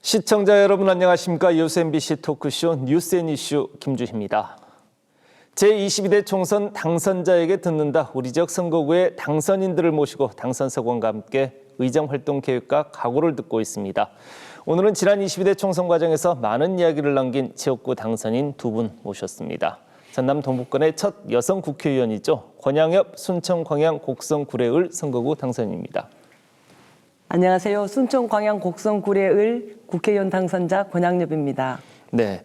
시청자 여러분 안녕하십니까? 요새 MBC 토크쇼 뉴스앤이슈 김주희입니다. 제22대 총선 당선자에게 듣는다. 우리 지역 선거구의 당선인들을 모시고 당선 서원과 함께 의정 활동 계획과 각오를 듣고 있습니다. 오늘은 지난 22대 총선 과정에서 많은 이야기를 남긴 지역구 당선인 두 분 모셨습니다. 전남 동북권의 첫 여성 국회의원이죠. 권양엽 순천 광양 곡성 구례을 선거구 당선인입니다. 안녕하세요. 순천 광양 곡성 구례을 국회의원 당선자 권양엽입니다. 네,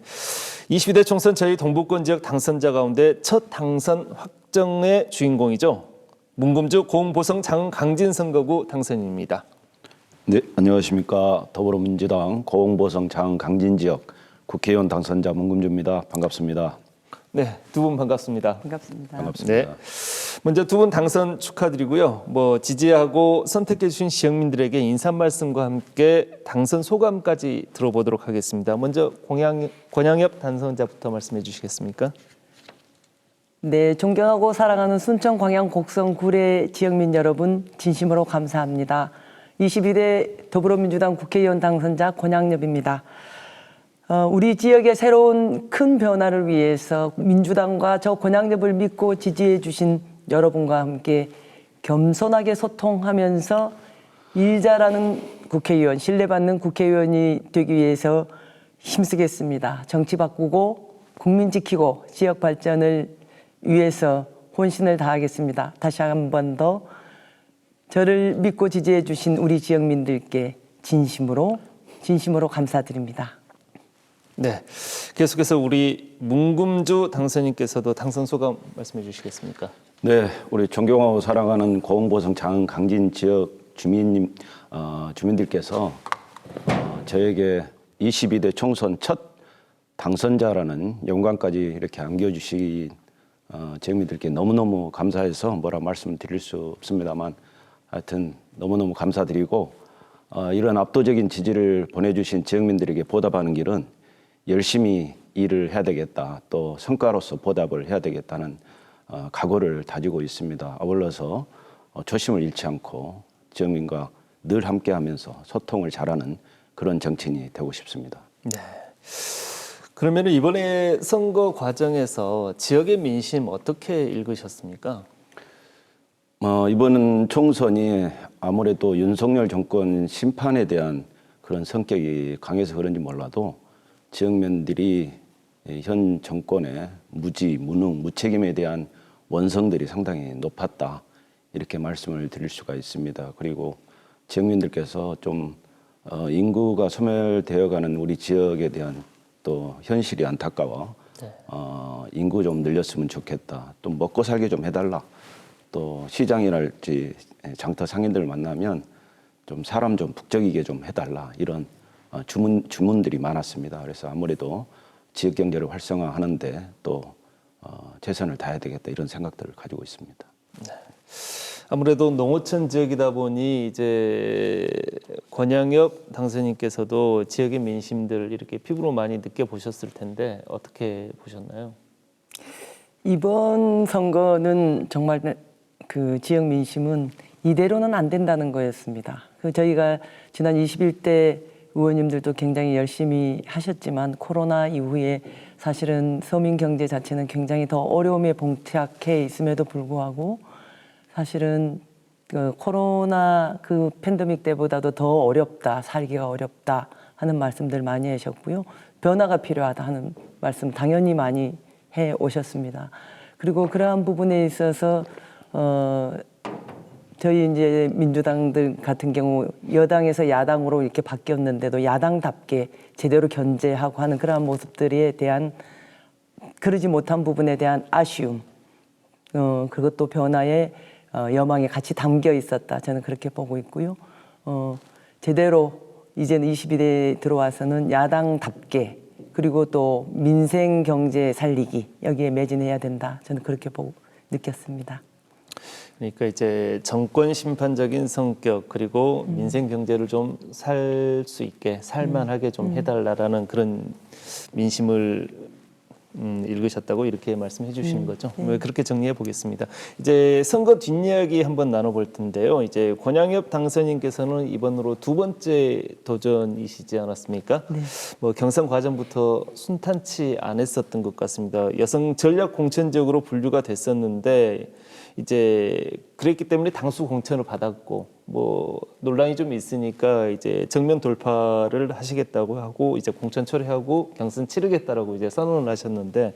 22대 총선 저희 동북권 지역 당선자 가운데 첫 당선 확정의 주인공이죠. 문금주 고흥보성 장강진 선거구 당선인입니다. 네, 안녕하십니까. 더불어민주당 고흥보성 장강진 지역 국회의원 당선자 문금주입니다. 반갑습니다. 네, 두 분 반갑습니다. 반갑습니다. 반갑습니다. 네, 먼저 두 분 당선 축하드리고요. 지지하고 선택해 주신 지역민들에게 인사 말씀과 함께 당선 소감까지 들어보도록 하겠습니다. 먼저 권양엽 당선자부터 말씀해 주시겠습니까? 네, 존경하고 사랑하는 순천 광양 곡성 구례 지역민 여러분 진심으로 감사합니다. 22대 더불어민주당 국회의원 당선자 권양엽입니다. 우리 지역의 새로운 큰 변화를 위해서 민주당과 저 권양엽을 믿고 지지해 주신 여러분과 함께 겸손하게 소통하면서 일 잘하는 국회의원, 신뢰받는 국회의원이 되기 위해서 힘쓰겠습니다. 정치 바꾸고 국민 지키고 지역 발전을 위해서 혼신을 다하겠습니다. 다시 한 번 더 저를 믿고 지지해 주신 우리 지역민들께 진심으로 감사드립니다. 네, 계속해서 우리 문금주 당선인께서도 당선 소감 말씀해 주시겠습니까? 네, 우리 존경하고 사랑하는 고흥보성 장강진 지역 주민들께서 저에게 22대 총선 첫 당선자라는 영광까지 이렇게 안겨주신 지역민들께 너무너무 감사해서 뭐라 말씀드릴 수 없습니다만 하여튼 너무너무 감사드리고 이런 압도적인 지지를 보내주신 지역민들에게 보답하는 길은 열심히 일을 해야 되겠다. 또 성과로서 보답을 해야 되겠다는 각오를 다지고 있습니다. 아울러서 초심을 잃지 않고 지역민과 늘 함께하면서 소통을 잘하는 그런 정치인이 되고 싶습니다. 네. 그러면 이번에 선거 과정에서 지역의 민심 어떻게 읽으셨습니까? 이번 총선이 아무래도 윤석열 정권 심판에 대한 그런 성격이 강해서 그런지 몰라도 지역민들이 현 정권의 무지, 무능, 무책임에 대한 원성들이 상당히 높았다. 이렇게 말씀을 드릴 수가 있습니다. 그리고 지역민들께서 좀 인구가 소멸되어가는 우리 지역에 대한 또 현실이 안타까워 인구 좀 늘렸으면 좋겠다. 또 먹고 살게 좀 해달라. 또 시장이랄지 장터 상인들 만나면 좀 사람 좀 북적이게 좀 해달라. 이런 주문들이 많았습니다. 그래서 아무래도 지역 경제를 활성화하는데 또 최선을 다해야 되겠다 이런 생각들을 가지고 있습니다. 네. 아무래도 농어촌 지역이다 보니 이제 권양엽 당선인께서도 지역의 민심들 이렇게 피부로 많이 느껴보셨을 텐데 어떻게 보셨나요? 이번 선거는 정말 그 지역 민심은 이대로는 안 된다는 거였습니다. 저희가 지난 21대 의원님들도 굉장히 열심히 하셨지만 코로나 이후에 사실은 서민 경제 자체는 굉장히 더 어려움에 봉착해 있음에도 불구하고 사실은 그 코로나 그 팬데믹 때보다도 더 어렵다, 살기가 어렵다 하는 말씀들 많이 하셨고요. 변화가 필요하다 하는 말씀 당연히 많이 해 오셨습니다. 그리고 그러한 부분에 있어서 저희 이제 민주당들 같은 경우 여당에서 야당으로 이렇게 바뀌었는데도 야당답게 제대로 견제하고 하는 그러한 모습들에 대한 그러지 못한 부분에 대한 아쉬움, 그것도 변화의 여망이 같이 담겨 있었다. 저는 그렇게 보고 있고요. 제대로 이제는 22대에 들어와서는 야당답게 그리고 또 민생 경제 살리기 여기에 매진해야 된다. 저는 그렇게 보고 느꼈습니다. 그러니까 이제 정권 심판적인 성격 그리고 민생 경제를 좀 살 수 있게 살만하게 좀 해달라라는 그런 민심을 읽으셨다고 이렇게 말씀해 주시는 거죠. 그렇게 정리해 보겠습니다. 이제 선거 뒷이야기 한번 나눠볼 텐데요. 이제 권양엽 당선인께서는 이번으로 두 번째 도전이시지 않았습니까? 네. 뭐 경선 과정부터 순탄치 않았었던 것 같습니다. 여성 전략 공천 지역으로 분류가 됐었는데 이제 그랬기 때문에 당수 공천을 받았고 뭐 논란이 좀 있으니까 이제 정면 돌파를 하시겠다고 하고 이제 공천 철회하고 경선 치르겠다라고 이제 선언을 하셨는데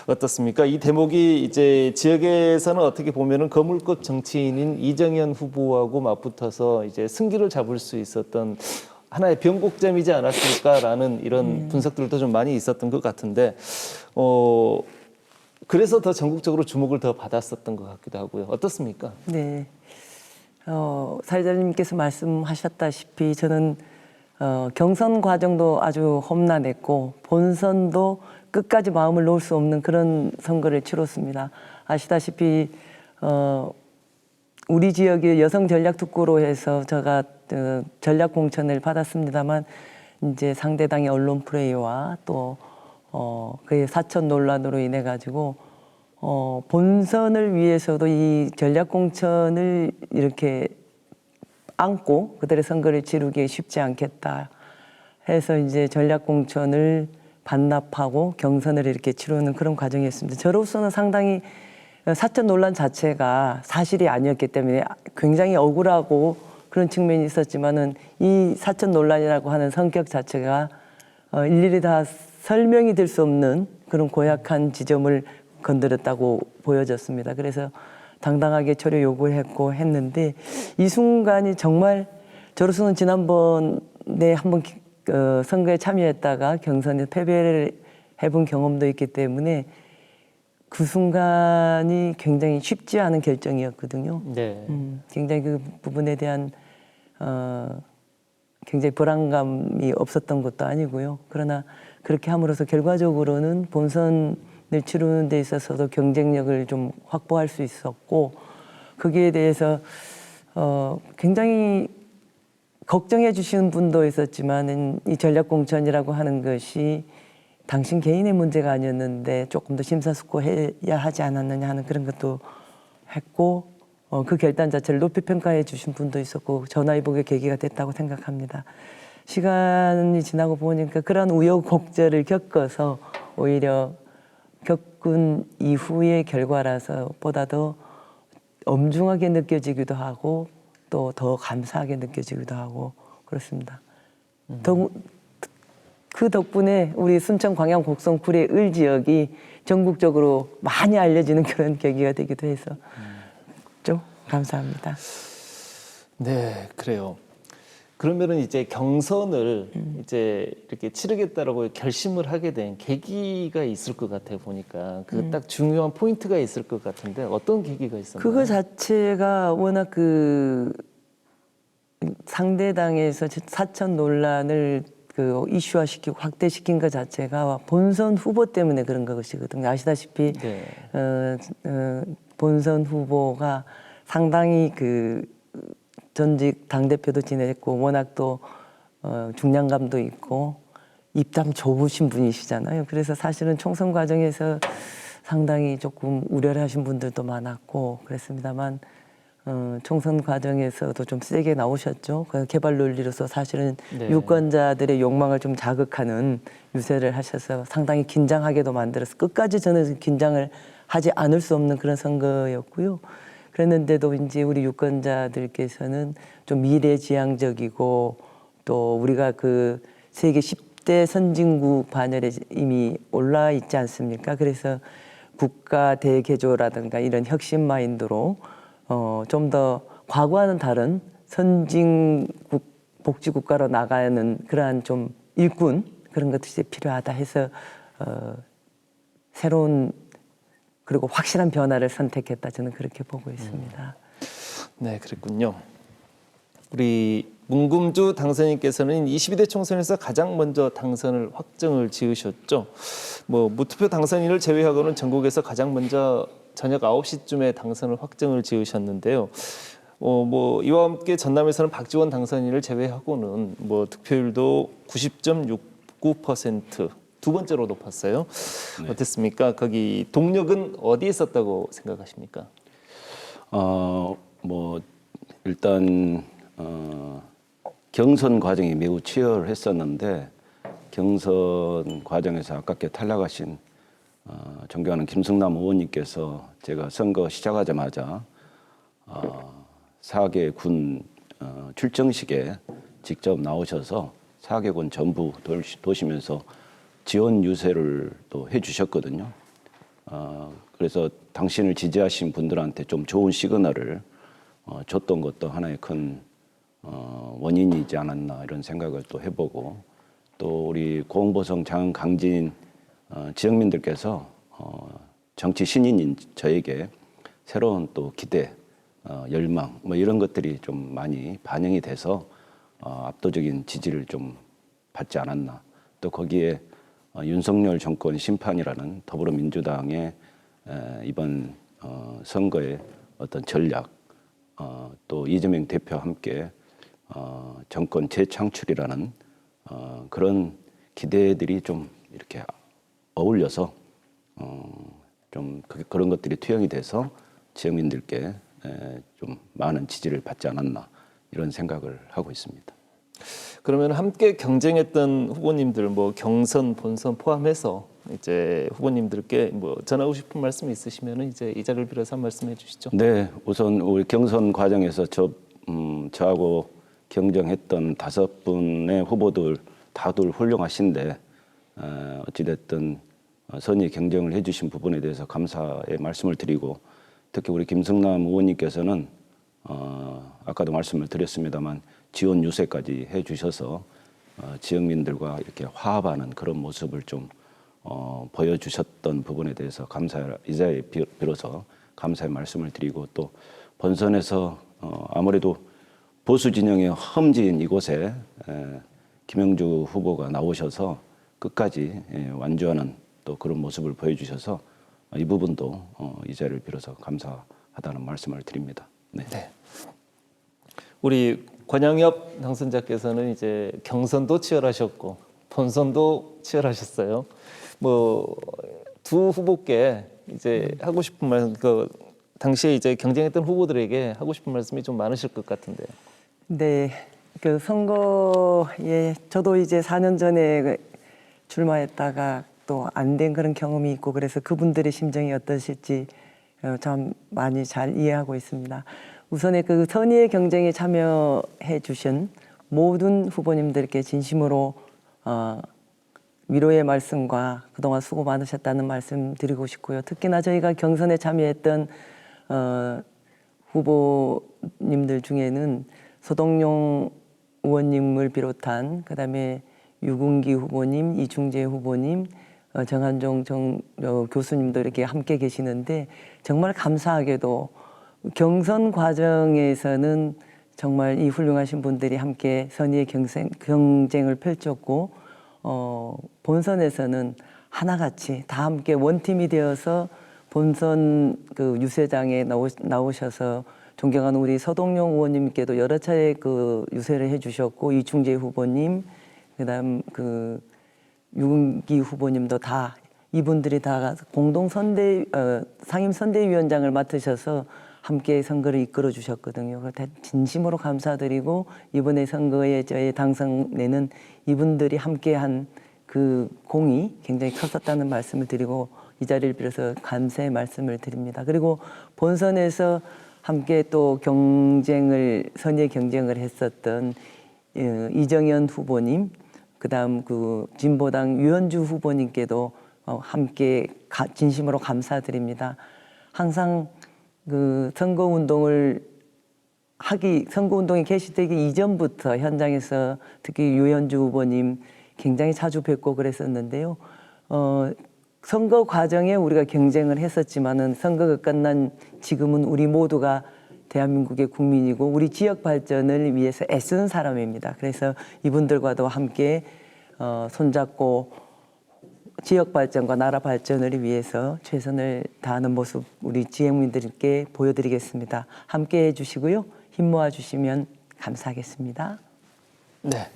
어떻습니까? 이 대목이 이제 지역에서는 어떻게 보면은 거물급 정치인인 이정현 후보하고 맞붙어서 이제 승기를 잡을 수 있었던 하나의 변곡점이지 않았을까라는 이런 분석들도 좀 많이 있었던 것 같은데 그래서 더 전국적으로 주목을 더 받았었던 것 같기도 하고요. 어떻습니까? 네. 사회자님께서 말씀하셨다시피 저는 경선 과정도 아주 험난했고 본선도 끝까지 마음을 놓을 수 없는 그런 선거를 치렀습니다. 아시다시피 우리 지역의 여성 전략 특구로 해서 제가 전략 공천을 받았습니다만 이제 상대당의 언론 플레이와 또 그의 사천 논란으로 인해 가지고 본선을 위해서도 이 전략 공천을 이렇게 안고 그들의 선거를 치르기 쉽지 않겠다 해서 이제 전략 공천을 반납하고 경선을 이렇게 치르는 그런 과정이었습니다. 저로서는 상당히 사천 논란 자체가 사실이 아니었기 때문에 굉장히 억울하고 그런 측면이 있었지만은 이 사천 논란이라고 하는 성격 자체가 일일이 다 설명이 될 수 없는 그런 고약한 지점을 건드렸다고 보여졌습니다. 그래서 당당하게 철회 요구했고 했는데 이 순간이 정말 저로서는 지난번에 한번 선거에 참여했다가 경선에 패배를 해본 경험도 있기 때문에 그 순간이 굉장히 쉽지 않은 결정이었거든요. 네. 굉장히 그 부분에 대한 굉장히 불안감이 없었던 것도 아니고요. 그러나 그렇게 함으로써 결과적으로는 본선을 치르는 데 있어서도 경쟁력을 좀 확보할 수 있었고 거기에 대해서 굉장히 걱정해 주시는 분도 있었지만 이 전략공천이라고 하는 것이 당신 개인의 문제가 아니었는데 조금 더 심사숙고해야 하지 않았느냐 하는 그런 것도 했고 그 결단 자체를 높이 평가해 주신 분도 있었고 전화위복의 계기가 됐다고 생각합니다. 시간이 지나고 보니까 그런 우여곡절을 겪어서 오히려 겪은 이후의 결과라서 보다 더 엄중하게 느껴지기도 하고 또 더 감사하게 느껴지기도 하고 그렇습니다. 그 덕분에 우리 순천 광양 곡성 구례 을 지역이 전국적으로 많이 알려지는 그런 계기가 되기도 해서 좀 감사합니다. 네, 그래요. 그러면은 이제 경선을 이제 이렇게 치르겠다라고 결심을 하게 된 계기가 있을 것 같아요. 보니까 그 딱 중요한 포인트가 있을 것 같은데 어떤 계기가 있었나요? 그거 자체가 워낙 그 상대당에서 사천 논란을 그 이슈화시키고 확대시킨 것 자체가 본선 후보 때문에 그런 것이거든요. 아시다시피 네. 본선 후보가 상당히 그 전직 당대표도 지냈고 워낙 또 중량감도 있고 입담 좁으신 분이시잖아요. 그래서 사실은 총선 과정에서 상당히 조금 우려를 하신 분들도 많았고 그랬습니다만 총선 과정에서도 좀 세게 나오셨죠. 그 개발 논리로서 사실은 네. 유권자들의 욕망을 좀 자극하는 유세를 하셔서 상당히 긴장하게도 만들어서 끝까지 저는 긴장을 하지 않을 수 없는 그런 선거였고요. 그랬는데도 이제 우리 유권자들께서는 좀 미래지향적이고 또 우리가 그 세계 10대 선진국 반열에 이미 올라 있지 않습니까? 그래서 국가 대개조라든가 이런 혁신 마인드로 좀 더 과거와는 다른 선진국 복지국가로 나가는 그러한 좀 일꾼 그런 것들이 필요하다 해서 새로운 그리고 확실한 변화를 선택했다 저는 그렇게 보고 있습니다. 네, 그랬군요. 우리 문금주 당선인께서는 22대 총선에서 가장 먼저 당선을 확정을 지으셨죠. 뭐 무투표 당선인을 제외하고는 전국에서 가장 먼저 저녁 9시쯤에 당선을 확정을 지으셨는데요. 뭐 이와 함께 전남에서는 박지원 당선인을 제외하고는 뭐 득표율도 90.69%, 두 번째로 높았어요. 어땠습니까? 거기 동력은 어디에 있었다고 생각하십니까? 뭐 일단 경선 과정이 매우 치열했었는데 경선 과정에서 아깝게 탈락하신 존경하는 김승남 의원님께서 제가 선거 시작하자마자 4개 군 출정식에 직접 나오셔서 4개 군 전부 도시면서 지원 유세를 또 해주셨거든요. 그래서 당신을 지지하신 분들한테 좀 좋은 시그널을 줬던 것도 하나의 큰 원인이지 않았나 이런 생각을 또 해보고 또 우리 고흥보성 장강진 지역민들께서 정치 신인인 저에게 새로운 또 기대, 열망 뭐 이런 것들이 좀 많이 반영이 돼서 압도적인 지지를 좀 받지 않았나. 또 거기에 윤석열 정권 심판이라는 더불어민주당의 이번 선거의 어떤 전략, 또 이재명 대표와 함께 정권 재창출이라는 그런 기대들이 좀 이렇게 어울려서 좀 그런 것들이 투영이 돼서 지역민들께 좀 많은 지지를 받지 않았나 이런 생각을 하고 있습니다. 그러면 함께 경쟁했던 후보님들 뭐 경선, 본선 포함해서 이제 후보님들께 뭐 전하고 싶은 말씀 있으시면 이제 이 자리를 빌어서 한 말씀해 주시죠. 네, 우선 우리 경선 과정에서 저하고 경쟁했던 5분의 후보들 다들 훌륭하신데 어찌됐든 선의 경쟁을 해주신 부분에 대해서 감사의 말씀을 드리고 특히 우리 김승남 의원님께서는 아까도 말씀을 드렸습니다만 지원 유세까지 해주셔서 지역민들과 이렇게 화합하는 그런 모습을 좀 보여주셨던 부분에 대해서 이 자리에 빌어서 감사의 말씀을 드리고 또 본선에서 아무래도 보수 진영의 험지인 이곳에 김영주 후보가 나오셔서 끝까지 완주하는 또 그런 모습을 보여주셔서 이 부분도 이 자리를 빌어서 감사하다는 말씀을 드립니다. 네. 네. 우리 권양엽 당선자께서는 이제 경선도 치열하셨고 본선도 치열하셨어요. 뭐 두 후보께 이제 하고 싶은 말씀, 그 당시에 이제 경쟁했던 후보들에게 하고 싶은 말씀이 좀 많으실 것 같은데요. 네, 그 선거에 저도 이제 4년 전에 출마했다가 또 안 된 그런 경험이 있고 그래서 그분들의 심정이 어떠실지 참 많이 잘 이해하고 있습니다. 우선에 그 선의의 경쟁에 참여해 주신 모든 후보님들께 진심으로 위로의 말씀과 그동안 수고 많으셨다는 말씀 드리고 싶고요. 특히나 저희가 경선에 참여했던 후보님들 중에는 서동용 의원님을 비롯한 그다음에 유군기 후보님, 이충재 후보님, 정한종 교수님도 이렇게 함께 계시는데 정말 감사하게도 경선 과정에서는 정말 이 훌륭하신 분들이 함께 선의의 경쟁을 펼쳤고 본선에서는 하나같이 다 함께 원팀이 되어서 본선 그 유세장에 나오셔서 존경하는 우리 서동용 의원님께도 여러 차례 그 유세를 해주셨고 이충재 후보님, 그다음 그 유근기 후보님도 다 이분들이 다 공동 상임 선대위원장을 맡으셔서 함께 선거를 이끌어 주셨거든요. 진심으로 감사드리고 이번에 선거에 저의 당선에는 이분들이 함께한 그 공이 굉장히 컸었다는 말씀을 드리고 이 자리를 빌어서 감사의 말씀을 드립니다. 그리고 본선에서 함께 또 선의 경쟁을 했었던 이정현 후보님, 그다음 그 진보당 유현주 후보님께도 함께 진심으로 감사드립니다. 항상 그 선거운동이 개시되기 이전부터 현장에서 특히 유현주 후보님 굉장히 자주 뵙고 그랬었는데요. 선거 과정에 우리가 경쟁을 했었지만은 선거가 끝난 지금은 우리 모두가 대한민국의 국민이고 우리 지역 발전을 위해서 애쓰는 사람입니다. 그래서 이분들과도 함께 손잡고 지역 발전과 나라 발전을 위해서 최선을 다하는 모습 우리 지역민들께 보여드리겠습니다. 함께해 주시고요. 힘 모아 주시면 감사하겠습니다. 네.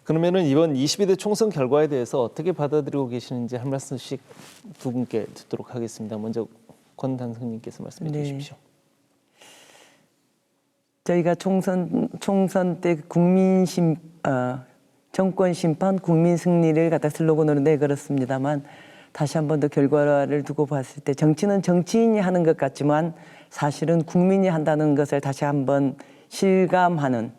그러면은 이번 22대 총선 결과에 대해서 어떻게 받아들이고 계시는지 한 말씀씩 두 분께 듣도록 하겠습니다. 먼저 권 당선인께서 말씀해 네. 주십시오. 저희가 총선 때 정권 심판 국민 승리를 갖다 슬로건으로 내걸었습니다만 다시 한 번 더 결과를 두고 봤을 때 정치는 정치인이 하는 것 같지만 사실은 국민이 한다는 것을 다시 한번 실감하는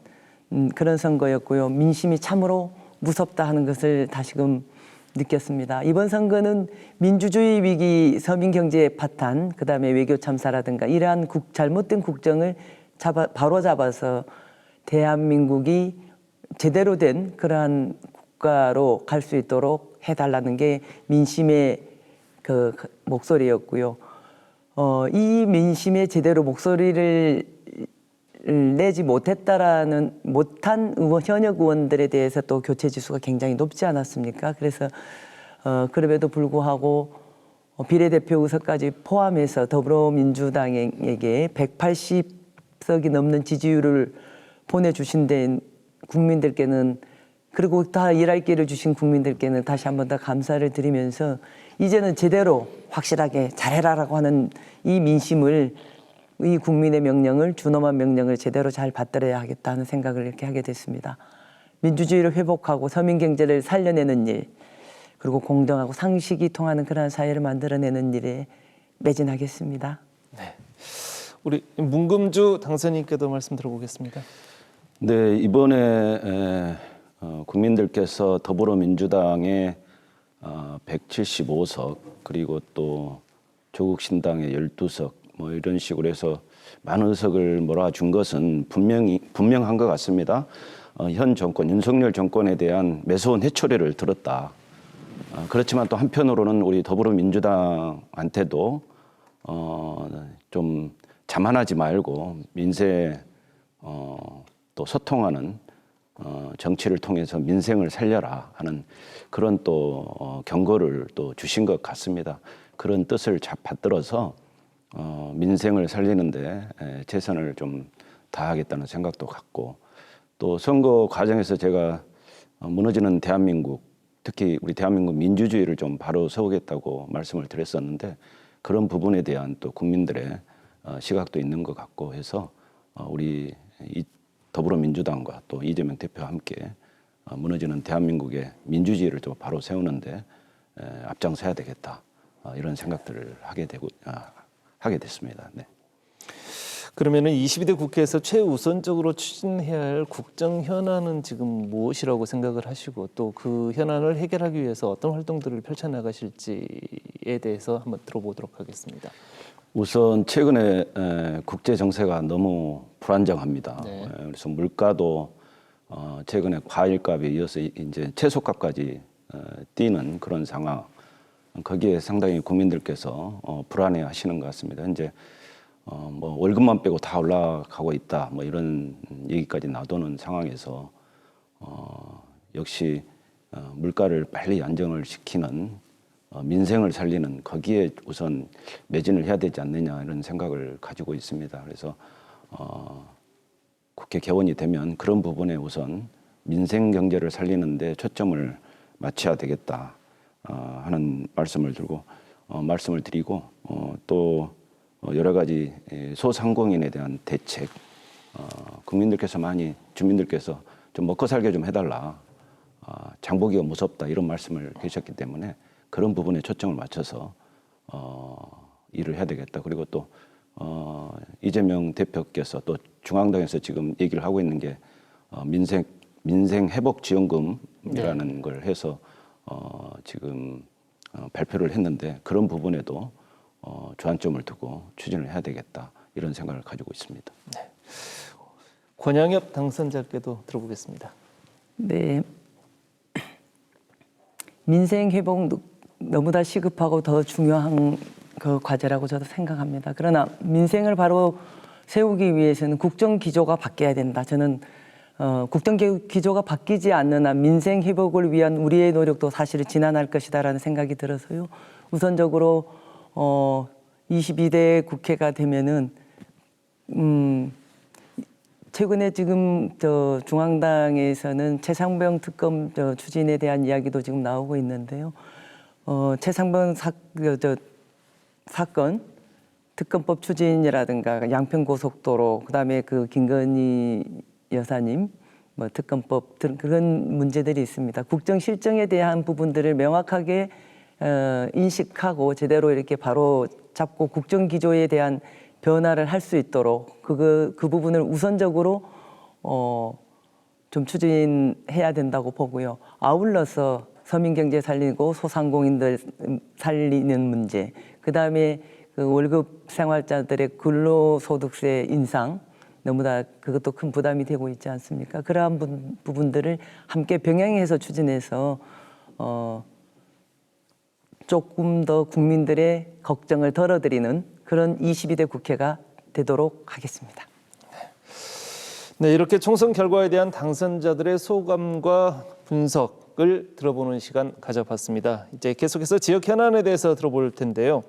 그런 선거였고요. 민심이 참으로 무섭다 하는 것을 다시금 느꼈습니다. 이번 선거는 민주주의 위기, 서민 경제 파탄, 그다음에 외교 참사라든가 이러한 잘못된 국정을 바로 잡아서 대한민국이 제대로 된 그러한 국가로 갈 수 있도록 해달라는 게 민심의 그 목소리였고요. 이 민심에 제대로 목소리를 내지 못한 현역 의원들에 대해서 또 교체 지수가 굉장히 높지 않았습니까? 그래서 그럼에도 불구하고 비례대표 의석까지 포함해서 더불어민주당에게 180석이 넘는 지지율을 보내주신 데 국민들께는, 그리고 다 일할 기회를 주신 국민들께는 다시 한 번 더 감사를 드리면서 이제는 제대로 확실하게 잘해라라고 하는 이 민심을, 이 국민의 명령을, 준엄한 명령을 제대로 잘 받들어야 하겠다는 생각을 이렇게 하게 됐습니다. 민주주의를 회복하고 서민 경제를 살려내는 일, 그리고 공정하고 상식이 통하는 그런 사회를 만들어내는 일에 매진하겠습니다. 네. 우리 문금주 당선인께도 말씀 들어보겠습니다. 네, 이번에 국민들께서 더불어민주당의 175석 그리고 또 조국신당의 12석 뭐 이런 식으로 해서 많은 의석을 몰아준 것은 분명한 것 같습니다. 현 정권, 윤석열 정권에 대한 매서운 해초리를 들었다. 그렇지만 또 한편으로는 우리 더불어민주당한테도 좀 자만하지 말고 민세 또 소통하는 정치를 통해서 민생을 살려라 하는 그런 또 경고를 또 주신 것 같습니다. 그런 뜻을 잘 받들어서 민생을 살리는데 최선을 좀 다하겠다는 생각도 갖고, 또 선거 과정에서 제가 무너지는 대한민국, 특히 우리 대한민국 민주주의를 좀 바로 세우겠다고 말씀을 드렸었는데 그런 부분에 대한 또 국민들의 시각도 있는 것 같고 해서 우리 더불어민주당과 또 이재명 대표와 함께 무너지는 대한민국의 민주주의를 또 바로 세우는데 앞장서야 되겠다, 이런 생각들을 하게 됐습니다. 네. 그러면은 22대 국회에서 최우선적으로 추진해야 할 국정 현안은 지금 무엇이라고 생각을 하시고, 또 그 현안을 해결하기 위해서 어떤 활동들을 펼쳐나가실지에 대해서 한번 들어보도록 하겠습니다. 우선 최근에 국제 정세가 너무 불안정합니다. 네. 그래서 물가도 최근에 과일값에 이어서 이제 채소값까지 뛰는 그런 상황. 거기에 상당히 국민들께서 불안해하시는 것 같습니다. 이제 뭐 월급만 빼고 다 올라가고 있다, 뭐 이런 얘기까지 나도는 상황에서 역시 물가를 빨리 안정을 시키는 민생을 살리는 거기에 우선 매진을 해야 되지 않느냐, 이런 생각을 가지고 있습니다. 그래서 국회 개원이 되면 그런 부분에 우선 민생 경제를 살리는 데 초점을 맞춰야 되겠다 하는 말씀을 드리고 또 여러 가지 소상공인에 대한 대책, 국민들께서 주민들께서 좀 먹고 살게 좀 해달라, 장보기가 무섭다, 이런 말씀을 해주셨기 때문에 그런 부분에 초점을 맞춰서 일을 해야 되겠다. 그리고 또 이재명 대표께서 또 중앙당에서 지금 얘기를 하고 있는 게 민생 회복 지원금이라는 걸 해서 지금 발표를 했는데 그런 부분에도 주안점을 두고 추진을 해야 되겠다, 이런 생각을 가지고 있습니다. 네. 권양엽 당선자께도 들어보겠습니다. 네. 민생 회복 너무나 시급하고 더 중요한 그 과제라고 저도 생각합니다. 그러나 민생을 바로 세우기 위해서는 국정 기조가 바뀌어야 된다. 저는 국정 기조가 바뀌지 않는 한 민생 회복을 위한 우리의 노력도 사실은 지난할 것이다라는 생각이 들어서요. 우선적으로 22대 국회가 되면은 최근에 지금 중앙당에서는 최상병 특검 추진에 대한 이야기도 지금 나오고 있는데요. 최상병 사건 특검법 추진이라든가 양평고속도로, 그다음에 그 김건희 여사님 특검법 그런 문제들이 있습니다. 국정 실정에 대한 부분들을 명확하게 인식하고 제대로 이렇게 바로 잡고 국정 기조에 대한 변화를 할 수 있도록 그 부분을 우선적으로 좀 추진해야 된다고 보고요. 아울러서 서민 경제 살리고 소상공인들 살리는 문제, 그다음에 그 월급 생활자들의 근로소득세 인상, 너무나 그것도 큰 부담이 되고 있지 않습니까? 그러한 부분들을 함께 병행해서 추진해서 조금 더 국민들의 걱정을 덜어드리는 그런 22대 국회가 되도록 하겠습니다. 네, 이렇게 총선 결과에 대한 당선자들의 소감과 분석을 들어보는 시간 가져봤습니다. 이제 계속해서 지역 현안에 대해서 들어볼 텐데요.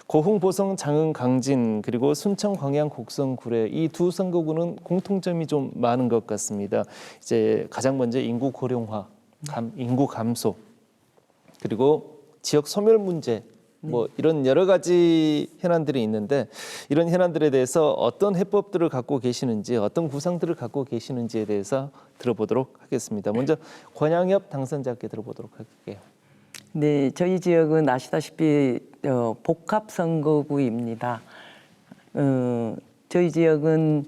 고흥, 보성, 장흥, 강진, 그리고 순천, 광양, 곡성, 구례 이 두 선거구는 공통점이 좀 많은 것 같습니다. 이제 가장 먼저 인구 고령화, 인구 감소, 그리고 지역 소멸 문제, 이런 여러 가지 현안들이 있는데 이런 현안들에 대해서 어떤 해법들을 갖고 계시는지, 어떤 구상들을 갖고 계시는지에 대해서 들어보도록 하겠습니다. 먼저 권양엽 당선자께 들어보도록 할게요. 네, 저희 지역은 아시다시피 복합 선거구입니다. 저희 지역은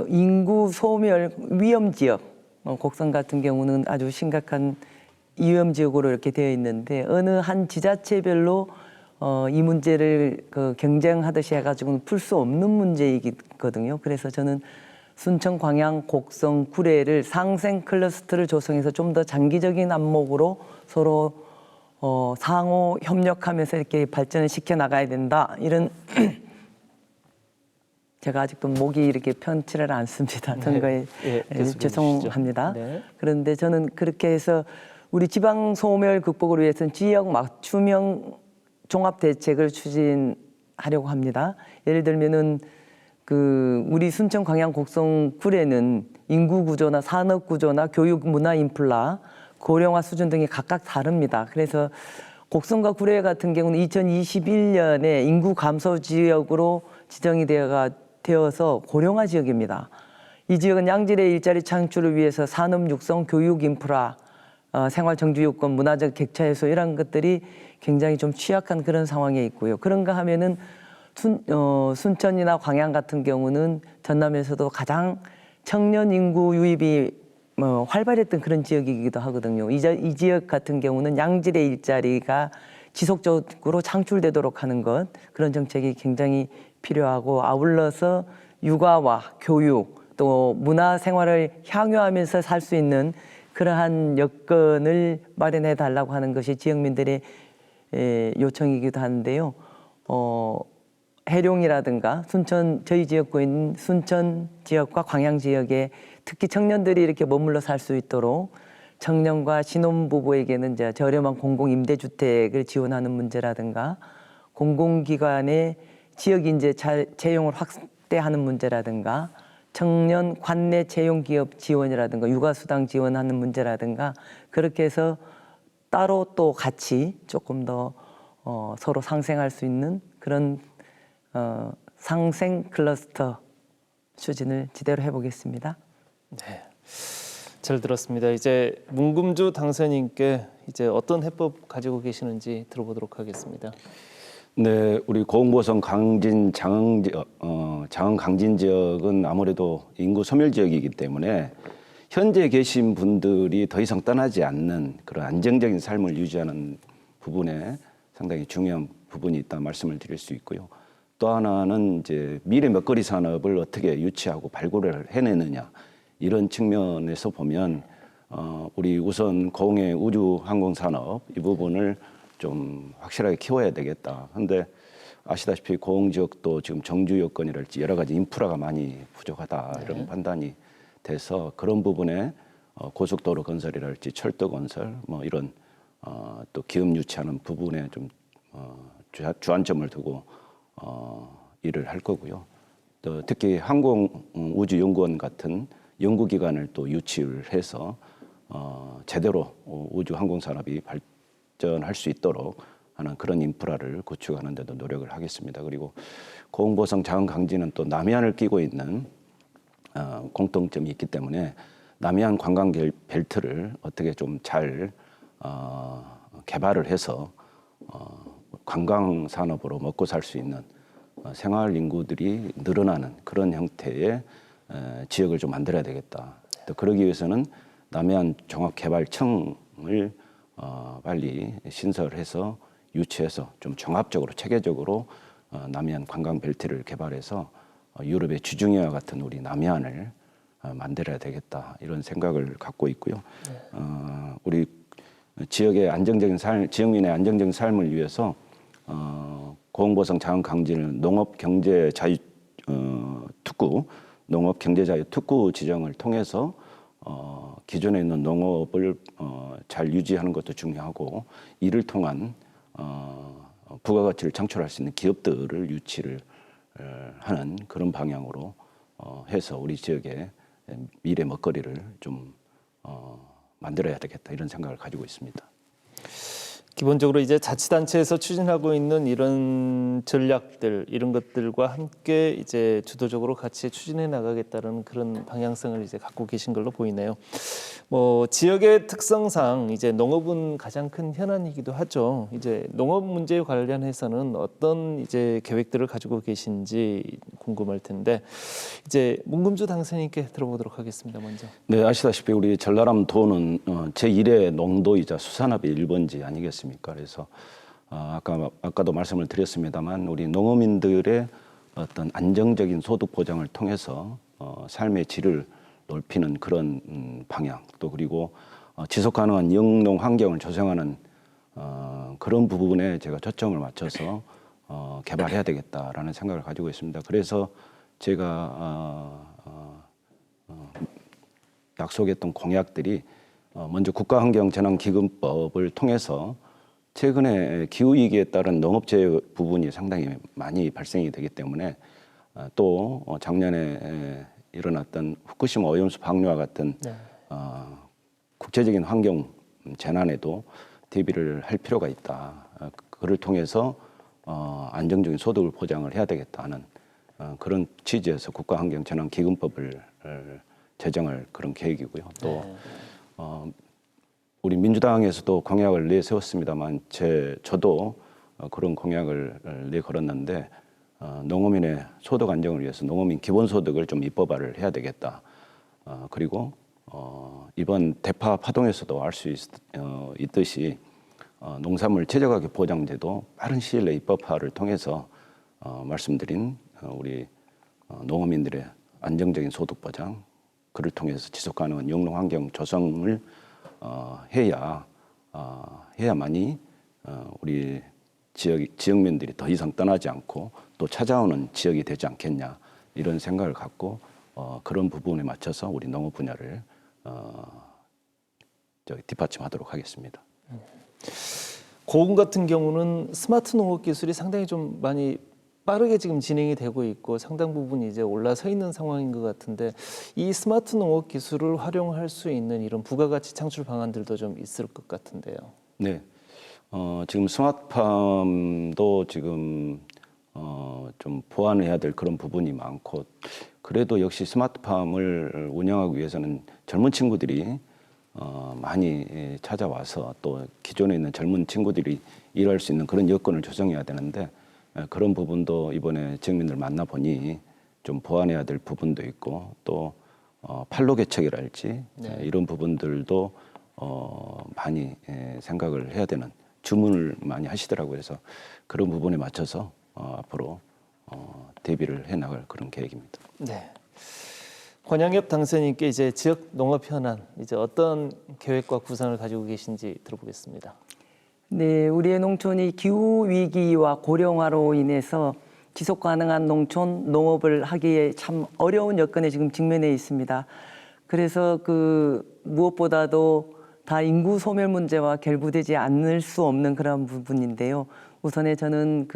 인구 소멸 위험 지역, 곡성 같은 경우는 아주 심각한 위험 지역으로 이렇게 되어 있는데 어느 한 지자체별로 이 문제를 경쟁하듯이 해가지고는 풀 수 없는 문제이거든요. 그래서 저는 순천, 광양, 곡성, 구례를 상생 클러스터를 조성해서 좀 더 장기적인 안목으로 서로 상호 협력하면서 이렇게 발전을 시켜 나가야 된다. 이런 제가 아직도 목이 이렇게 편치를 않습니다. 선거에 죄송합니다. 네. 그런데 저는 그렇게 해서 우리 지방 소멸 극복을 위해서는 지역 맞춤형 종합 대책을 추진하려고 합니다. 예를 들면은 우리 순천, 광양, 곡성, 구례는 인구 구조나 산업 구조나 교육, 문화, 인플라, 고령화 수준 등이 각각 다릅니다. 그래서 곡성과 구례 같은 경우는 2021년에 인구 감소 지역으로 지정이 되어서 고령화 지역입니다. 이 지역은 양질의 일자리 창출을 위해서 산업 육성, 교육 인프라, 생활 정주 요건, 문화적 격차 해소 이런 것들이 굉장히 좀 취약한 그런 상황에 있고요. 그런가 하면은 순천이나 광양 같은 경우는 전남에서도 가장 청년 인구 유입이 활발했던 그런 지역이기도 하거든요. 이 지역 같은 경우는 양질의 일자리가 지속적으로 창출되도록 하는 것, 그런 정책이 굉장히 필요하고, 아울러서 육아와 교육 또 문화 생활을 향유하면서 살 수 있는 그러한 여건을 마련해 달라고 하는 것이 지역민들의 요청이기도 한데요. 해룡이라든가 저희 지역구인 순천 지역과 광양 지역에 특히 청년들이 이렇게 머물러 살 수 있도록 청년과 신혼부부에게는 이제 저렴한 공공임대주택을 지원하는 문제라든가 공공기관의 지역인재 채용을 확대하는 문제라든가 청년 관내 채용 기업 지원이라든가 육아수당 지원하는 문제라든가 그렇게 해서 따로 또 같이 조금 더 서로 상생할 수 있는 그런 상생 클러스터 추진을 제대로 해보겠습니다. 네, 잘 들었습니다. 이제 문금주 당선인께 이제 어떤 해법 가지고 계시는지 들어보도록 하겠습니다. 네, 우리 고흥보성 강진 장흥 강진 지역은 아무래도 인구 소멸 지역이기 때문에 현재 계신 분들이 더 이상 떠나지 않는 그런 안정적인 삶을 유지하는 부분에 상당히 중요한 부분이 있다 말씀을 드릴 수 있고요. 또 하나는 이제 미래 먹거리 산업을 어떻게 유치하고 발굴을 해내느냐 이런 측면에서 보면 우리 우선 고흥의 우주 항공 산업 이 부분을 좀 확실하게 키워야 되겠다. 근데 아시다시피 고흥 지역도 지금 정주 여건이랄지 여러 가지 인프라가 많이 부족하다 이런 판단이 돼서 그런 부분에 고속도로 건설이랄지 철도 건설 이런 또 기업 유치하는 부분에 좀 주안점을 두고 일을 할 거고요. 또 특히 항공우주연구원 같은 연구기관을 또 유치를 해서 제대로 우주 항공 산업이 발전할 수 있도록 하는 그런 인프라를 구축하는 데도 노력을 하겠습니다. 그리고 고흥보성 자원강지는 또 남해안을 끼고 있는 공통점이 있기 때문에 남해안 관광 벨트를 어떻게 좀 잘 개발을 해서 관광 산업으로 먹고 살 수 있는 생활 인구들이 늘어나는 그런 형태의 지역을 좀 만들어야 되겠다. 또 그러기 위해서는 남해안 종합개발청을 빨리 신설해서 유치해서 좀 종합적으로 체계적으로 남해안 관광 벨트를 개발해서 유럽의 주중해와 같은 우리 남해안을 만들어야 되겠다 이런 생각을 갖고 있고요. 우리 지역의 안정적인 지역민의 안정적인 삶을 위해서 고흥보성 자원강지를 농업경제자유 특구 지정을 통해서 기존에 있는 농업을 잘 유지하는 것도 중요하고 이를 통한 부가가치를 창출할 수 있는 기업들을 유치를 하는 그런 방향으로 해서 우리 지역의 미래 먹거리를 좀 만들어야 되겠다 이런 생각을 가지고 있습니다. 기본적으로 이제 자치단체에서 추진하고 있는 이런 전략들 이런 것들과 함께 이제 주도적으로 같이 추진해 나가겠다는 그런 방향성을 이제 갖고 계신 걸로 보이네요. 뭐 지역의 특성상 이제 농업은 가장 큰 현안이기도 하죠. 이제 농업 문제에 관련해서는 어떤 이제 계획들을 가지고 계신지 궁금할 텐데 이제 문금주 당선인께 들어보도록 하겠습니다. 먼저. 네, 아시다시피 우리 전라남도는 제1의 농도이자 수산업의 1번지 아니겠습니까? 그래서 아까도 말씀을 드렸습니다만 우리 농어민들의 어떤 안정적인 소득 보장을 통해서 삶의 질을 높이는 그런 방향 또 그리고 지속 가능한 영농 환경을 조성하는 그런 부분에 제가 초점을 맞춰서 개발해야 되겠다라는 생각을 가지고 있습니다. 그래서 제가 약속했던 공약들이 먼저 국가환경재난기금법을 통해서 최근에 기후위기에 따른 농업재해 부분이 상당히 많이 발생이 되기 때문에 또 작년에 일어났던 후쿠시마 오염수 방류와 같은 국제적인 환경 재난에도 대비를 할 필요가 있다. 그를 통해서 안정적인 소득을 보장을 해야 되겠다 하는 그런 취지에서 국가환경재난기금법을 제정할 그런 계획이고요. 또 우리 민주당에서도 공약을 내세웠습니다만 저도 그런 공약을 내걸었는데 농어민의 소득 안정을 위해서 농어민 기본소득을 좀 입법화를 해야 되겠다. 그리고 이번 대파 파동에서도 알 수 있듯이 농산물 최저가격 보장제도 빠른 시일 내에 입법화를 통해서 말씀드린 우리 농어민들의 안정적인 소득 보장, 그를 통해서 지속 가능한 영농 환경 조성을 해야만이 우리 지역민들이 더 이상 떠나지 않고 또 찾아오는 지역이 되지 않겠냐 이런 생각을 갖고 그런 부분에 맞춰서 우리 농업 분야를 뒷받침하도록 하겠습니다. 고흥 같은 경우는 스마트 농업 기술이 상당히 좀 많이 빠르게 지금 진행이 되고 있고 상당 부분 이제 올라서 있는 상황인 것 같은데 이 스마트 농업 기술을 활용할 수 있는 이런 부가가치 창출 방안들도 좀 있을 것 같은데요. 네, 지금 스마트팜도 지금 좀 보완해야 될 그런 부분이 많고 그래도 역시 스마트팜을 운영하기 위해서는 젊은 친구들이 많이 찾아와서 또 기존에 있는 젊은 친구들이 일할 수 있는 그런 여건을 조성해야 되는데 그런 부분도 이번에 지역민들 만나보니 좀 보완해야 될 부분도 있고 또 판로 개척이랄지 이런 부분들도 많이 생각을 해야 되는 주문을 많이 하시더라고요. 그래서 그런 부분에 맞춰서 앞으로 대비를 해나갈 그런 계획입니다. 네. 권양엽 당선인께 이제 지역 농업 현안 이제 어떤 계획과 구상을 가지고 계신지 들어보겠습니다. 네, 우리의 농촌이 기후 위기와 고령화로 인해서 지속 가능한 농촌 농업을 하기에 참 어려운 여건에 지금 직면해 있습니다. 그래서 무엇보다도 다 인구 소멸 문제와 결부되지 않을 수 없는 그런 부분인데요. 우선에 저는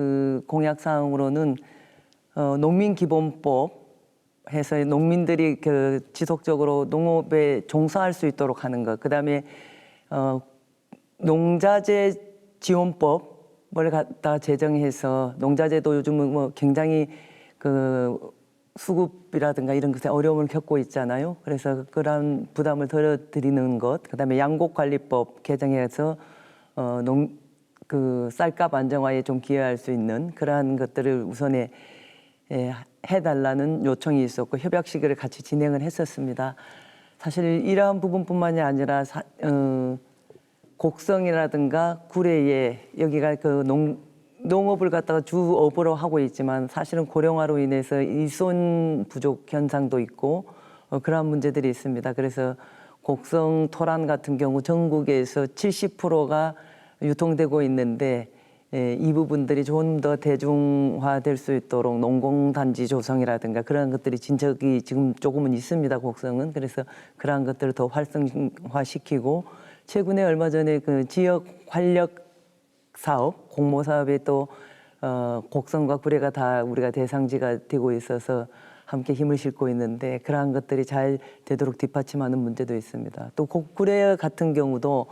공약 사항으로는 농민기본법 해서 농민들이 그 지속적으로 농업에 종사할 수 있도록 하는 것, 그다음에 농자재 지원법을 갖다 제정해서 농자재도 요즘은 뭐 굉장히 그 수급이라든가 이런 것에 어려움을 겪고 있잖아요. 그래서 그런 부담을 덜어드리는 것, 그다음에 양곡관리법 개정해서 그 쌀값 안정화에 좀 기여할 수 있는 그러한 것들을 우선에 해달라는 요청이 있었고 협약 시기를 같이 진행을 했었습니다. 사실 이러한 부분뿐만이 아니라 곡성이라든가 구례에 여기가 그 농업을 갖다가 주업으로 하고 있지만 사실은 고령화로 인해서 일손 부족 현상도 있고 그러한 문제들이 있습니다. 그래서 곡성 토란 같은 경우 전국에서 70%가 유통되고 있는데 이 부분들이 좀 더 대중화될 수 있도록 농공단지 조성이라든가 그런 것들이 진척이 지금 조금은 있습니다. 곡성은. 그래서 그러한 것들을 더 활성화시키고 최근에 얼마 전에 그 지역 활력 사업, 공모 사업에 또 곡성과 구례가 다 우리가 대상지가 되고 있어서 함께 힘을 싣고 있는데 그러한 것들이 잘 되도록 뒷받침하는 문제도 있습니다. 또 구례 같은 경우도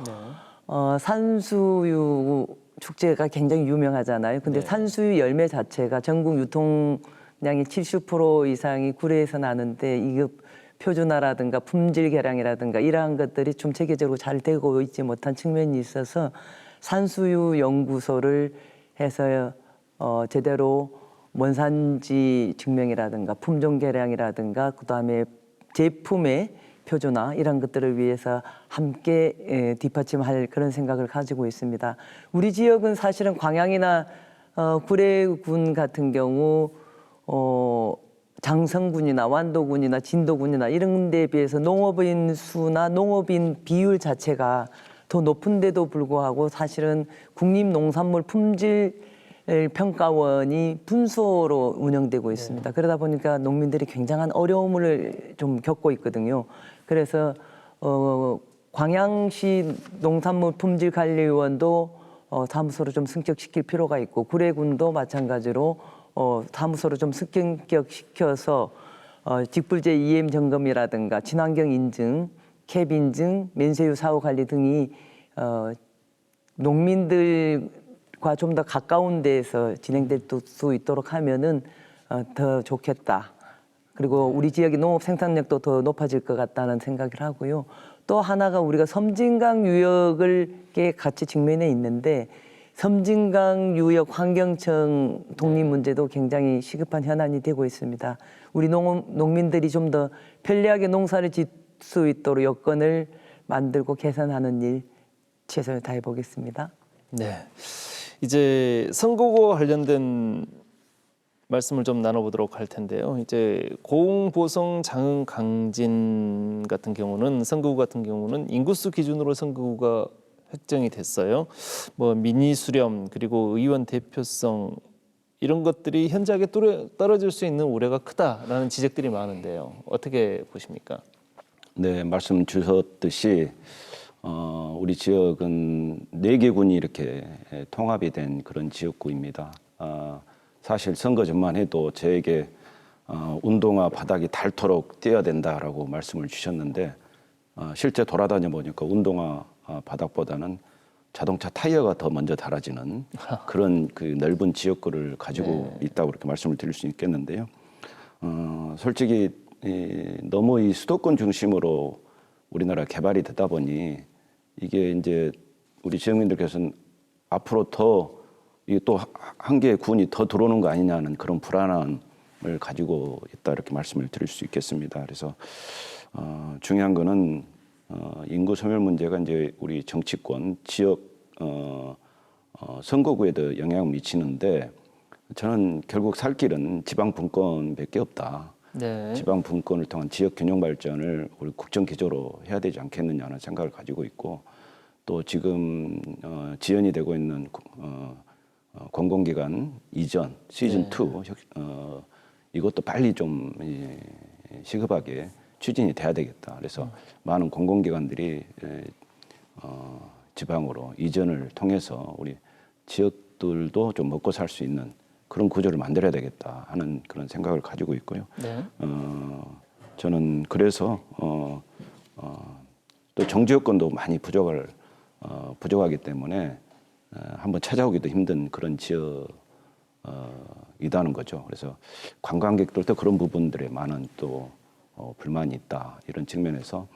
산수유 축제가 굉장히 유명하잖아요. 근데 네. 산수유 열매 자체가 전국 유통량의 70% 이상이 구례에서 나는데 이게 표준화라든가 품질 개량이라든가 이러한 것들이 좀 체계적으로 잘 되고 있지 못한 측면이 있어서 산수유 연구소를 해서 제대로 원산지 증명이라든가 품종 개량이라든가 그다음에 제품의 표준화 이런 것들을 위해서 함께 뒷받침할 그런 생각을 가지고 있습니다. 우리 지역은 사실은 광양이나 구례군 같은 경우 장성군이나 완도군이나 진도군이나 이런 데에 비해서 농업인 수나 농업인 비율 자체가 더 높은데도 불구하고 사실은 국립농산물 품질 평가원이 분소로 운영되고 있습니다. 그러다 보니까 농민들이 굉장한 어려움을 좀 겪고 있거든요. 그래서 광양시 농산물 품질관리위원도 사무소로 좀 승격시킬 필요가 있고 구례군도 마찬가지로 사무소로 좀 승격시켜서 직불제 EM 점검이라든가 친환경 인증, 캡 인증, 면세유 사후 관리 등이 농민들과 좀 더 가까운 데에서 진행될 수 있도록 하면은 더 좋겠다. 그리고 우리 지역의 농업 생산력도 더 높아질 것 같다는 생각을 하고요. 또 하나가 우리가 섬진강 유역을 같이 직면해 있는데 섬진강 유역 환경청 독립 문제도 굉장히 시급한 현안이 되고 있습니다. 우리 농민들이 좀 더 편리하게 농사를 짓 수 있도록 여건을 만들고 개선하는 일 최선을 다해 보겠습니다. 네. 이제 선거구와 관련된 말씀을 좀 나눠보도록 할 텐데요. 이제 고흥, 보성, 장흥, 강진 같은 경우는 선거구 같은 경우는 인구수 기준으로 선거구가 획정이 됐어요. 뭐 민의 수렴 그리고 의원 대표성 이런 것들이 현저하게 떨어질 수 있는 우려가 크다라는 지적들이 많은데요. 어떻게 보십니까? 네, 말씀 주셨듯이 우리 지역은 4개 군이 이렇게 통합이 된 그런 지역구입니다. 사실 선거 전만 해도 저에게 운동화 바닥이 닳도록 뛰어야 된다라고 말씀을 주셨는데 실제 돌아다녀 보니까 운동화 바닥보다는 자동차 타이어가 더 먼저 닳아지는 그런 그 넓은 지역구를 가지고 있다고 그렇게 말씀을 드릴 수 있겠는데요. 솔직히 너무 이 수도권 중심으로 우리나라 개발이 되다 보니 이게 이제 우리 지역민들께서는 앞으로 더 이게 또 한 개의 군이 더 들어오는 거 아니냐는 그런 불안함을 가지고 있다 이렇게 말씀을 드릴 수 있겠습니다. 그래서 중요한 거는 인구 소멸 문제가 이제 우리 정치권 지역 선거구에도 영향을 미치는데 저는 결국 살 길은 지방 분권밖에 없다. 네. 지방 분권을 통한 지역 균형 발전을 우리 국정 기조로 해야 되지 않겠느냐는 생각을 가지고 있고 또 지금 지연이 되고 있는 공공기관 이전 시즌 2 이것도 빨리 좀 시급하게 추진이 돼야 되겠다. 그래서 많은 공공기관들이 지방으로 이전을 통해서 우리 지역들도 좀 먹고 살 수 있는 그런 구조를 만들어야 되겠다 하는 그런 생각을 가지고 있고요. 네. 저는 그래서 또 정지 여건도 많이 부족하기 때문에 한번 찾아오기도 힘든 그런 지역이라는 거죠. 그래서 관광객들도 그런 부분들에 많은 또 불만이 있다 이런 측면에서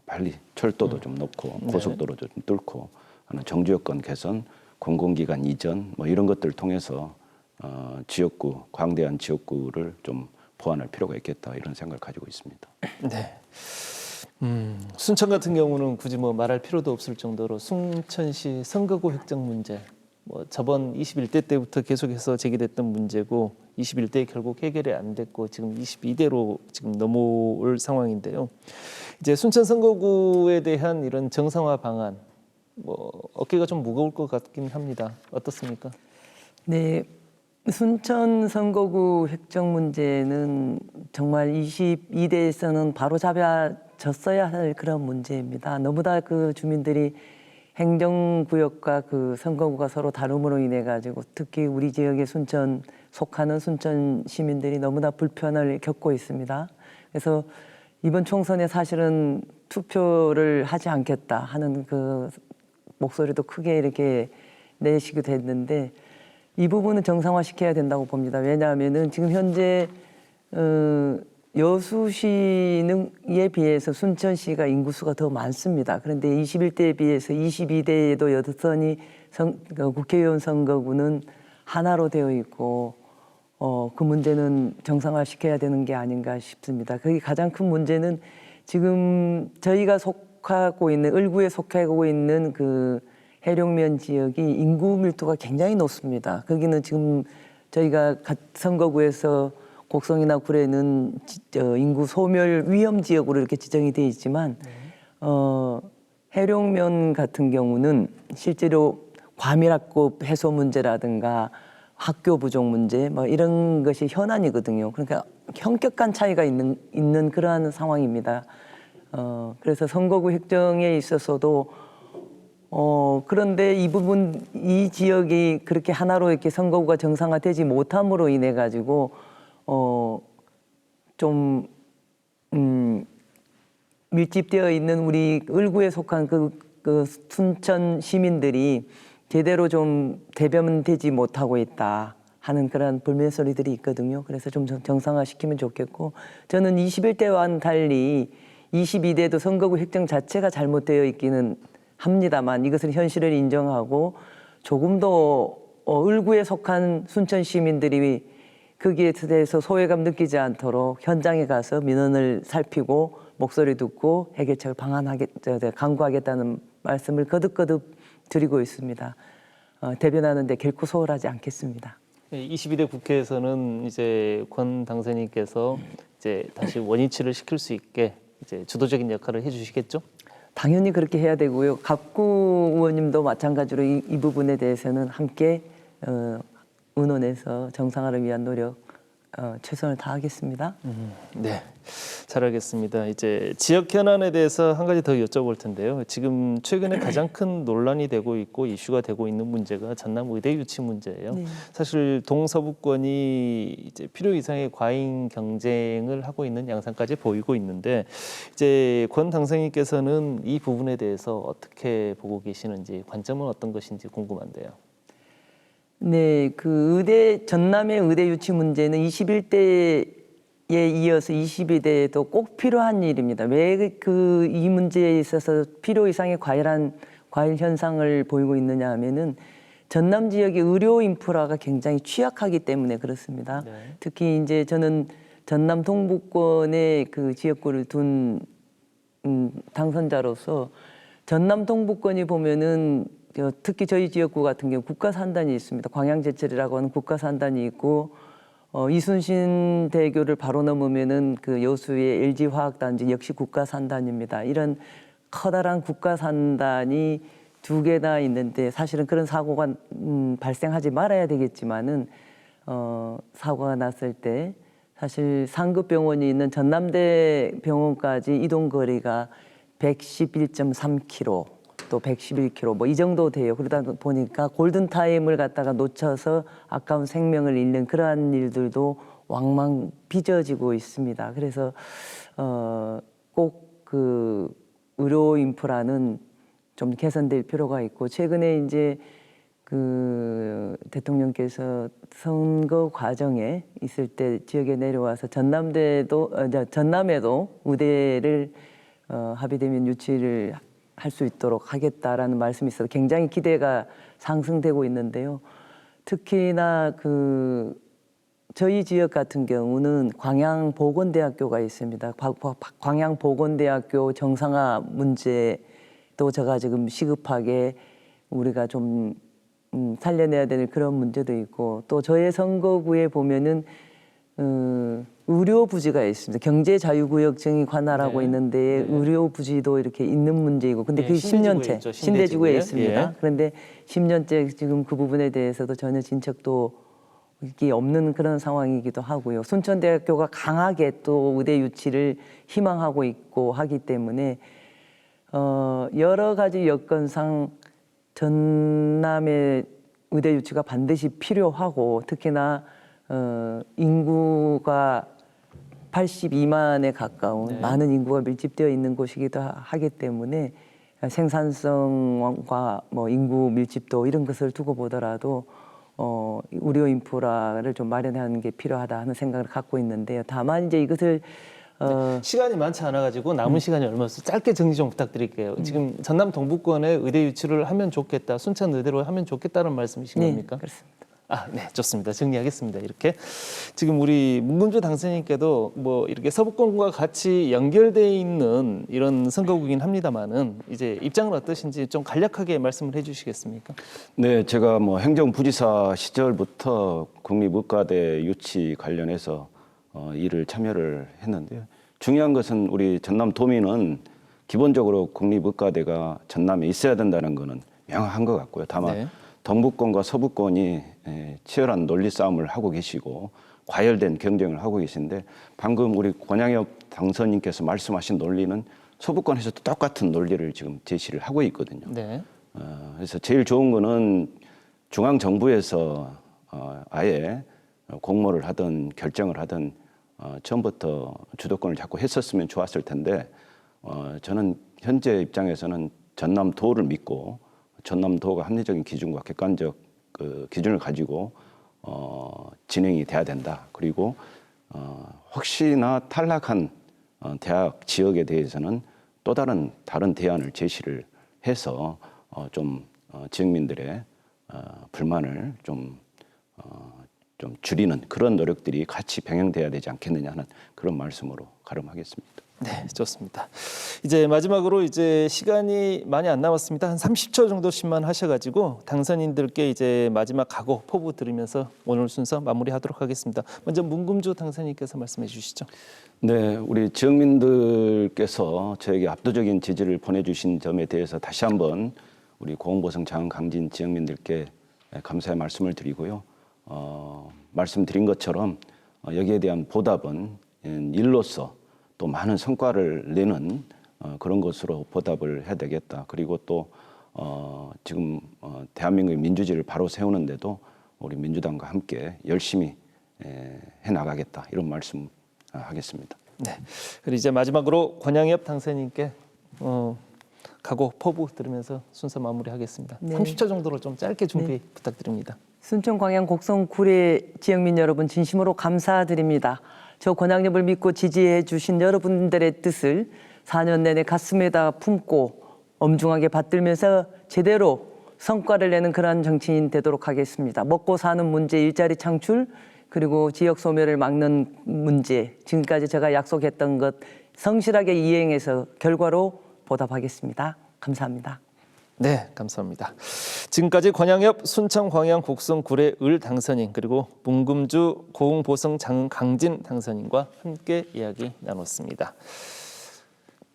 빨리 철도도 좀 넣고 고속도로도 좀 뚫고 하는 정지 여건 개선, 공공기관 이전 뭐 이런 것들을 통해서 지역구, 광대한 지역구를 좀 보완할 필요가 있겠다 이런 생각을 가지고 있습니다. 네. 순천 같은 경우는 굳이 뭐 말할 필요도 없을 정도로 순천시 선거구 획정 문제, 뭐 저번 21대 때부터 계속해서 제기됐던 문제고 21대 결국 해결이 안 됐고 지금 22대로 지금 넘어올 상황인데요. 이제 순천 선거구에 대한 이런 정상화 방안, 뭐 어깨가 좀 무거울 것 같긴 합니다. 어떻습니까? 네, 순천 선거구 획정 문제는 정말 22대에서는 바로 잡아졌어야 할 그런 문제입니다. 너무나 그 주민들이 행정구역과 그 선거구가 서로 다름으로 인해 가지고 특히 우리 지역에 속하는 순천 시민들이 너무나 불편을 겪고 있습니다. 그래서 이번 총선에 사실은 투표를 하지 않겠다 하는 그 목소리도 크게 이렇게 내시기도 했는데 이 부분은 정상화시켜야 된다고 봅니다. 왜냐하면은 지금 현재 여수시에 비해서 순천시가 인구수가 더 많습니다. 그런데 21대에 비해서 22대에도 여전히 국회의원 선거구는 하나로 되어 있고 그 문제는 정상화시켜야 되는 게 아닌가 싶습니다. 그게 가장 큰 문제는 지금 저희가 속하고 있는 을구에 속하고 있는 그 해룡면 지역이 인구 밀도가 굉장히 높습니다. 거기는 지금 저희가 선거구에서 곡성이나 구례는 인구 소멸 위험 지역으로 이렇게 지정이 되어 있지만 해룡면 같은 경우는 실제로 과밀학급 해소 문제라든가 학교 부족 문제 뭐 이런 것이 현안이거든요. 그러니까 현격한 차이가 있는 그러한 상황입니다. 그래서 선거구 획정에 있어서도 그런데 이 지역이 그렇게 하나로 이렇게 선거구가 정상화되지 못함으로 인해 가지고 좀 밀집되어 있는 우리 을구에 속한 그 순천 시민들이 제대로 좀 대변되지 못하고 있다 하는 그런 불만 소리들이 있거든요. 그래서 좀 정상화시키면 좋겠고 저는 21대와는 달리 22대도 선거구 획정 자체가 잘못되어 있기는 합니다만 이것은 현실을 인정하고 조금 더 을구에 속한 순천 시민들이 거기에 대해서 소외감 느끼지 않도록 현장에 가서 민원을 살피고 목소리 듣고 해결책을 강구하겠다는 말씀을 거듭거듭 드리고 있습니다. 대변하는데 결코 소홀하지 않겠습니다. 22대 국회에서는 이제 권 당선인께서 이제 다시 원위치를 시킬 수 있게 이제 주도적인 역할을 해주시겠죠? 당연히 그렇게 해야 되고요. 갑구 의원님도 마찬가지로 이 부분에 대해서는 함께 의논해서 정상화를 위한 노력 최선을 다하겠습니다. 네, 잘 알겠습니다. 이제 지역 현안에 대해서 한 가지 더 여쭤볼 텐데요. 지금 최근에 가장 큰 논란이 되고 있고 이슈가 되고 있는 문제가 전남 의대 유치 문제예요. 네. 사실 동서부권이 이제 필요 이상의 과잉 경쟁을 하고 있는 양상까지 보이고 있는데 이제 권 당선인께서는 이 부분에 대해서 어떻게 보고 계시는지 관점은 어떤 것인지 궁금한데요. 네, 그 전남의 의대 유치 문제는 21대에 이어서 22대에도 꼭 필요한 일입니다. 왜 이 문제에 있어서 필요 이상의 과일 현상을 보이고 있느냐 하면은 전남 지역의 의료 인프라가 굉장히 취약하기 때문에 그렇습니다. 네. 특히 이제 저는 전남 동부권에 그 지역구를 둔 당선자로서 전남 동부권이 보면은 특히 저희 지역구 같은 경우 국가산단이 있습니다. 광양제철이라고 하는 국가산단이 있고 이순신 대교를 바로 넘으면은 그 여수의 LG화학단지 역시 국가산단입니다. 이런 커다란 국가산단이 두 개나 있는데 사실은 그런 사고가 발생하지 말아야 되겠지만은 사고가 났을 때 사실 상급병원이 있는 전남대 병원까지 이동 거리가 111.3km. 또 111km 뭐 이 정도 돼요. 그러다 보니까 골든 타임을 갖다가 놓쳐서 아까운 생명을 잃는 그러한 일들도 왕왕 빚어지고 있습니다. 그래서 꼭 그 의료 인프라는 좀 개선될 필요가 있고, 최근에 이제 그 대통령께서 선거 과정에 있을 때 지역에 내려와서 전남에도 의대를 합의되면 유치를 할 수 있도록 하겠다라는 말씀이 있어서 굉장히 기대가 상승되고 있는데요. 특히나 그 저희 지역 같은 경우는 광양보건대학교가 있습니다. 광양보건대학교 정상화 문제도 제가 지금 시급하게 우리가 좀 살려내야 되는 그런 문제도 있고, 또 저의 선거구에 보면은 의료 부지가 있습니다. 경제자유구역청이 관할하고 있는데 의료 부지도 이렇게 있는 문제이고, 근데 그게 10년째 신대지구에 있습니다. 예. 그런데 10년째 지금 그 부분에 대해서도 전혀 진척도 이게 없는 그런 상황이기도 하고요. 순천대학교가 강하게 또 의대 유치를 희망하고 있고 하기 때문에 여러 가지 여건상 전남의 의대 유치가 반드시 필요하고, 특히나 인구가 82만에 가까운 많은 인구가 밀집되어 있는 곳이기도 하기 때문에 생산성과 뭐 인구 밀집도 이런 것을 두고 보더라도 의료 인프라를 좀 마련하는 게 필요하다 하는 생각을 갖고 있는데요. 다만 이제 이것을 시간이 많지 않아 가지고 남은 시간이 얼마 없어 짧게 정리 좀 부탁드릴게요. 지금 전남 동부권에 의대 유치를 하면 좋겠다, 순천 의대로 하면 좋겠다는 말씀이신 네, 겁니까? 그렇습니다. 네, 좋습니다. 정리하겠습니다. 이렇게 지금 우리 문금주 당선인께도 뭐 이렇게 서부권과 같이 연결돼 있는 이런 선거구긴 합니다만은 이제 입장은 어떠신지 좀 간략하게 말씀을 해주시겠습니까? 네, 제가 뭐 행정부지사 시절부터 국립의과대 유치 관련해서 일을 참여를 했는데요. 중요한 것은 우리 전남도민은 기본적으로 국립의과대가 전남에 있어야 된다는 것은 명확한 것 같고요. 다만 네. 동부권과 서부권이 치열한 논리 싸움을 하고 계시고 과열된 경쟁을 하고 계신데, 방금 우리 권양엽 당선인께서 말씀하신 논리는 서부권에서도 똑같은 논리를 지금 제시를 하고 있거든요. 네. 그래서 제일 좋은 거는 중앙 정부에서 아예 공모를 하든 결정을 하든 처음부터 주도권을 잡고 했었으면 좋았을 텐데, 저는 현재 입장에서는 전남도를 믿고 전남도가 합리적인 기준과 객관적 그 기준을 가지고 진행이 돼야 된다. 그리고 혹시나 탈락한 대학 지역에 대해서는 또 다른 대안을 제시를 해서 지역민들의 불만을 좀 줄이는 그런 노력들이 같이 병행돼야 되지 않겠느냐 하는 그런 말씀으로 가름하겠습니다. 네, 좋습니다. 이제 마지막으로 이제 시간이 많이 안 남았습니다. 한 30초 정도씩만 하셔가지고 당선인들께 이제 마지막 각오 포부 들으면서 오늘 순서 마무리하도록 하겠습니다. 먼저 문금주 당선인께서 말씀해 주시죠. 네, 우리 지역민들께서 저에게 압도적인 지지를 보내주신 점에 대해서 다시 한번 우리 고흥보성 장흥 강진 지역민들께 감사의 말씀을 드리고요. 말씀드린 것처럼 여기에 대한 보답은 일로서 또 많은 성과를 내는 그런 것으로 보답을 해야 되겠다. 그리고 또 지금 대한민국의 민주주의를 바로 세우는데도 우리 민주당과 함께 열심히 해나가겠다. 이런 말씀 하겠습니다. 네. 그리고 이제 마지막으로 권양엽 당선인께 각오 포부 들으면서 순서 마무리하겠습니다. 네. 30초 정도로 좀 짧게 준비 부탁드립니다. 순천 광양 곡성 구례 지역민 여러분 진심으로 감사드립니다. 저 권양엽을 믿고 지지해 주신 여러분들의 뜻을 4년 내내 가슴에다 품고 엄중하게 받들면서 제대로 성과를 내는 그러한 정치인 되도록 하겠습니다. 먹고 사는 문제, 일자리 창출, 그리고 지역 소멸을 막는 문제, 지금까지 제가 약속했던 것 성실하게 이행해서 결과로 보답하겠습니다. 감사합니다. 네, 감사합니다. 지금까지 권양엽 순천 광양 곡성 구례 을 당선인, 그리고 문금주 고흥 보성 장흥 강진 당선인과 함께 이야기 나눴습니다.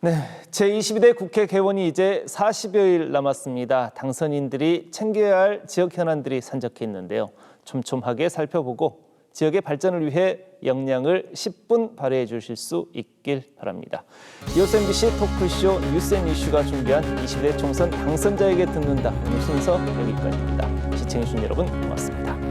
네, 제22대 국회 개원이 이제 40여일 남았습니다. 당선인들이 챙겨야 할 지역 현안들이 산적해 있는데요. 촘촘하게 살펴보고 지역의 발전을 위해 역량을 10분 발휘해 주실 수 있길 바랍니다. 이어서 MBC 토크쇼 뉴스앤이슈가 준비한 20대 총선 당선자에게 듣는다. 오늘 순서 여기까지입니다. 시청해주신 여러분 고맙습니다.